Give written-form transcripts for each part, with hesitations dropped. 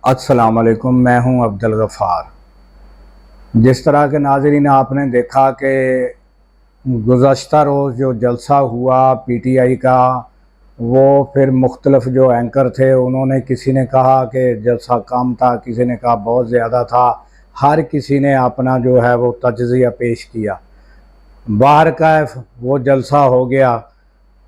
अस्सलाम वालेकुम, मैं हूं अब्दुल गफ़ार। जिस तरह के नाज़रीन आपने देखा कि गुज़श्ता रोज़ जो जलसा हुआ पीटीआई का, वो फिर मुख्तलिफ़ जो एंकर थे उन्होंने, किसी ने कहा कि जलसा कम था, किसी ने कहा बहुत ज़्यादा था। हर किसी ने अपना जो है वो तज्ज़िया पेश किया। बाहर कैफ वो जलसा हो गया।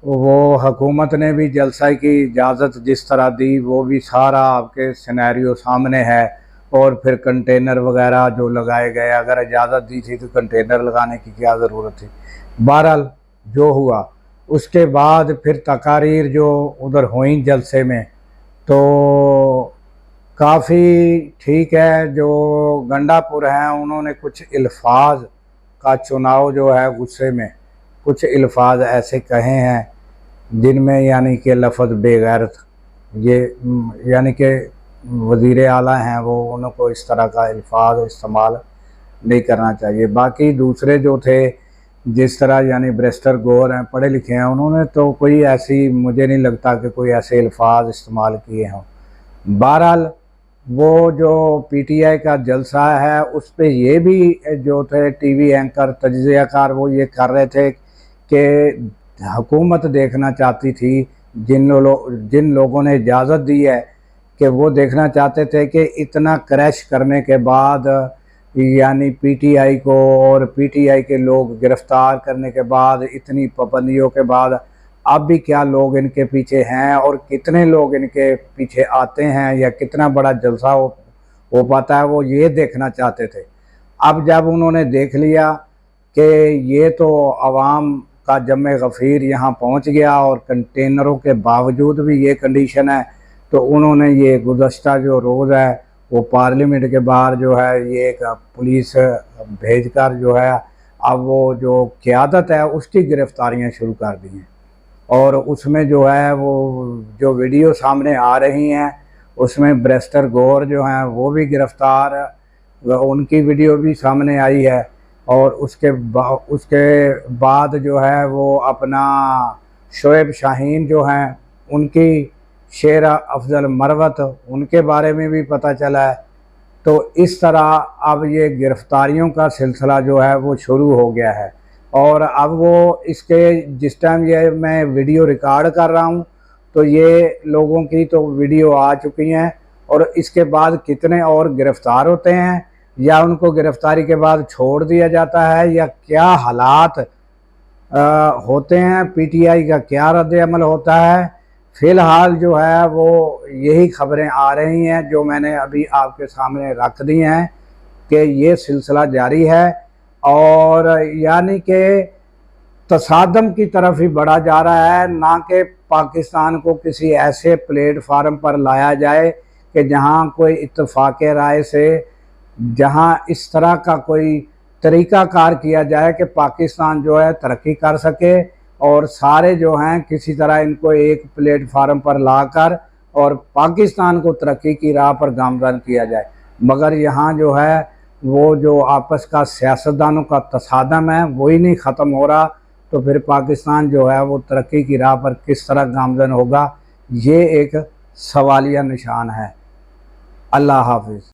वो हुकूमत ने भी जलसा की इजाज़त जिस तरह दी, वो भी सारा आपके सिनेरियो सामने है। और फिर कंटेनर वगैरह जो लगाए गए, अगर इजाज़त दी थी तो कंटेनर लगाने की क्या ज़रूरत थी। बहरहाल जो हुआ, उसके बाद फिर तकारीर जो उधर हुई जलसे में, तो काफ़ी ठीक है। जो गंडापुर हैं उन्होंने कुछ अल्फाज का चुनाव जो है गुस्से में कुछ अल्फाज ऐसे कहे हैं जिनमें यानी कि लफ्ज़ बेगैरत, ये यानी कि वज़ीर आला हैं वो, उनको इस तरह का अल्फाज इस्तेमाल नहीं करना चाहिए। बाकी दूसरे जो थे, जिस तरह यानी बैरिस्टर गौर हैं, पढ़े लिखे हैं, उन्होंने तो कोई ऐसी, मुझे नहीं लगता कि कोई ऐसे अल्फाज इस्तेमाल किए हों। बहरहाल वो जो पीटीआई का जलसा है उस पर ये भी जो थे टीवी एंकर तज्ज़ियाकार, वो ये कर रहे थे कि हुकूमत देखना चाहती थी, जिन लोगों ने इजाज़त दी है, कि वो देखना चाहते थे कि इतना क्रैश करने के बाद, यानी पीटीआई को और पीटीआई के लोग गिरफ़्तार करने के बाद, इतनी पाबंदियों के बाद, अब भी क्या लोग इनके पीछे हैं और कितने लोग इनके पीछे आते हैं, या कितना बड़ा जलसा हो पाता है, वो ये देखना चाहते थे। अब जब उन्होंने देख लिया कि ये तो अवाम का जम गफ़ीर यहाँ पहुँच गया और कंटेनरों के बावजूद भी ये कंडीशन है, तो उन्होंने ये गुज़श्ता जो रोज़ है वो पार्लियामेंट के बाहर जो है ये एक पुलिस भेज कर जो है, अब वो जो क़यादत है उसकी गिरफ़्तारियाँ शुरू कर दी हैं। और उसमें जो है वो जो वीडियो सामने आ रही हैं, उसमें बैरिस्टर गौर जो हैं वो भी गिरफ़्तार, उनकी वीडियो भी सामने आई है। और उसके बाद जो है वो अपना शोएब शाहीन जो हैं, उनकी शेर अफजल मरवत, उनके बारे में भी पता चला है। तो इस तरह अब ये गिरफ़्तारियों का सिलसिला जो है वो शुरू हो गया है। और अब वो इसके जिस टाइम ये मैं वीडियो रिकॉर्ड कर रहा हूँ, तो ये लोगों की तो वीडियो आ चुकी हैं, और इसके बाद कितने और गिरफ़्तार होते हैं, या उनको गिरफ़्तारी के बाद छोड़ दिया जाता है, या क्या हालात होते हैं, पीटीआई का क्या रद्द-ए-अमल होता है। फ़िलहाल जो है वो यही ख़बरें आ रही हैं जो मैंने अभी आपके सामने रख दी हैं कि ये सिलसिला जारी है, और यानी कि तसादम की तरफ ही बढ़ा जा रहा है, ना कि पाकिस्तान को किसी ऐसे प्लेटफार्म पर लाया जाए कि जहां कोई इत्तफ़ाक़े राय से, जहां इस तरह का कोई तरीक़ाकार किया जाए कि पाकिस्तान जो है तरक्की कर सके, और सारे जो हैं किसी तरह इनको एक प्लेटफार्म पर लाकर और पाकिस्तान को तरक्की की राह पर गामज़न किया जाए। मगर यहाँ जो है वो जो आपस का सियासतदानों का तसादम है वही नहीं ख़त्म हो रहा, तो फिर पाकिस्तान जो है वो तरक्की की राह पर किस तरह गामज़न होगा, ये एक सवालिया निशान है। अल्लाह हाफ़िज़।